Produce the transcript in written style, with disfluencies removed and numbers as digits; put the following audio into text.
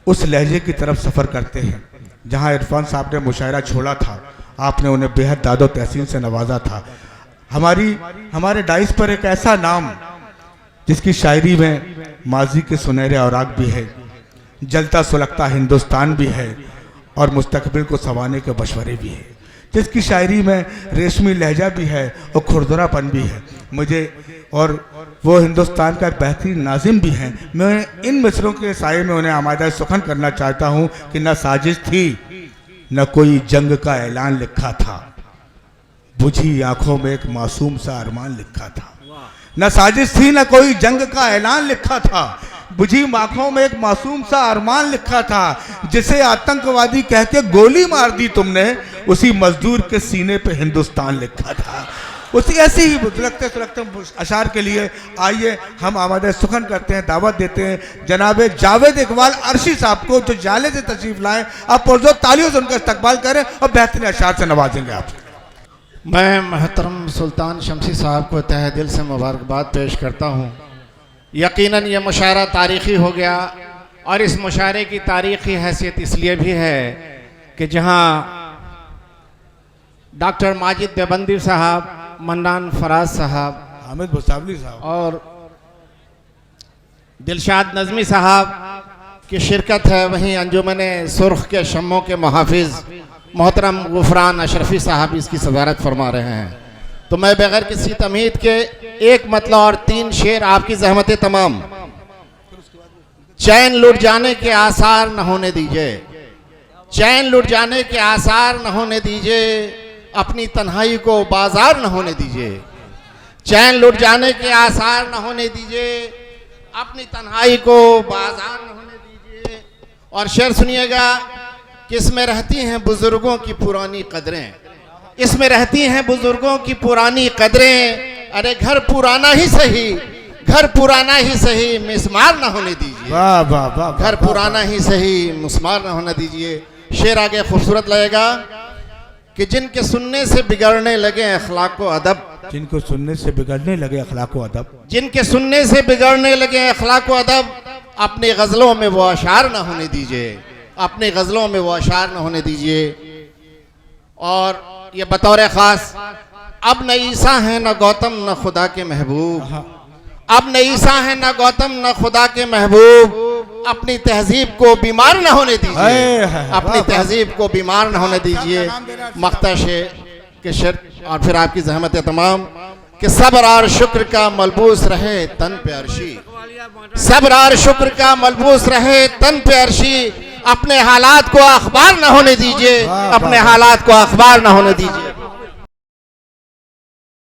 उस लहजे की तरफ सफ़र करते हैं जहाँ इरफान साहब ने मुशायरा छोड़ा था। आपने उन्हें बेहद दादो तहसीन से नवाजा था। हमारे डाइस पर एक ऐसा नाम जिसकी शायरी में माजी के सुनहरे औराक भी है, जलता सुलगता हिंदुस्तान भी है और मुस्तकबिल को संवारने के मशवरे भी है, जिसकी शायरी में रेशमी लहजा भी है और खुरदरापन भी है मुझे, और वो हिंदुस्तान का एक बेहतरीन नाजिम भी है। मैं इन मिसरों के साये में उन्हें आमादा सुखन करना चाहता हूँ कि न साजिश थी न कोई जंग का ऐलान लिखा था, बुझी आंखों में एक मासूम सा अरमान लिखा था। न साजिश थी न कोई जंग का ऐलान लिखा था, बुझी आंखों में एक मासूम सा अरमान लिखा था। जिसे आतंकवादी कह के गोली मार दी तुमने, उसी मजदूर के सीने पे हिंदुस्तान लिखा था। उसी ऐसे ही सुलगते सुलगते अशार के लिए आइए हम आमादा सुखन करते हैं, दावत देते हैं जनाब जावेद इकबाल अर्शी साहब को, जो जाले से तशरीफ लाएं। आप पुरजोर तालियों से उनका इस्तकबाल करें और बेहतरीन अशार से नवाजेंगे आप। मैं मोहतरम सुल्तान शमसी साहब को तहे दिल से मुबारकबाद पेश करता हूँ। यकीनन ये मुशायरा तारीख़ी हो गया और इस मुशायरे की तारीख़ी हैसियत इसलिए भी है कि जहाँ डॉक्टर माजिद देवबंदी साहब, मन्नान फराज साहब, हामिद भुसावली साहब और दिलशाद नज़मी साहब की शिरकत है, वहीं अंजुमन सुर्ख के शम्मों के मुहाफिज मोहतरम गुफरान अशरफी साहब इसकी सदारत फरमा रहे हैं। तो मैं बगैर किसी तमीद के एक मतलब और 3 शेर आपकी ज़हमत तमाम। चैन लुट जाने के आसार न होने दीजिए, चैन लुट जाने के आसार न होने दीजिए, अपनी तन्हाई को बाजार न होने दीजिए। चैन लुट जाने के आसार न होने दीजिए, अपनी तन्हाई को बाजार न होने दीजिए। और शेर सुनिएगा कि इसमें रहती हैं बुजुर्गों की पुरानी कदरें, इसमें रहती हैं बुजुर्गों की पुरानी कदरें। अरे घर पुराना ही सही, घर पुराना ही सही, मिस्मार न होने दीजिए। वाह वाह वाह, घर पुराना ही सही, मिस्मार न होने दीजिए। शेर आगे खूबसूरत लगेगा कि जिनके सुनने से बिगड़ने लगे अखलाक व अदब, जिनको सुनने से बिगड़ने लगे अखलाक व अदब, जिनके सुनने से बिगड़ने लगे अखलाक व अदब, अपनी गज़लों में वो अशार न होने दीजिए, अपनी गज़लों में वो अशार न होने दीजिए। और ये बतौर ख़ास, अब न ईसा है न गौतम न खुदा के महबूब, अब न ईसा है न गौतम न खुदा के महबूब, अपनी तहजीब को बीमार न होने दीजिए, अपनी तहजीब को बीमार न होने दीजिए। मख्ता के शेर और फिर आपकी ज़हमत तमाम कि सब्र और शुक्र का मलबूस रहे तन पे अर्शी, सब्र और शुक्र का मलबूस रहे तन पे अर्शी, अपने हालात को अखबार न होने दीजिए, अपने हालात को अखबार न होने दीजिए।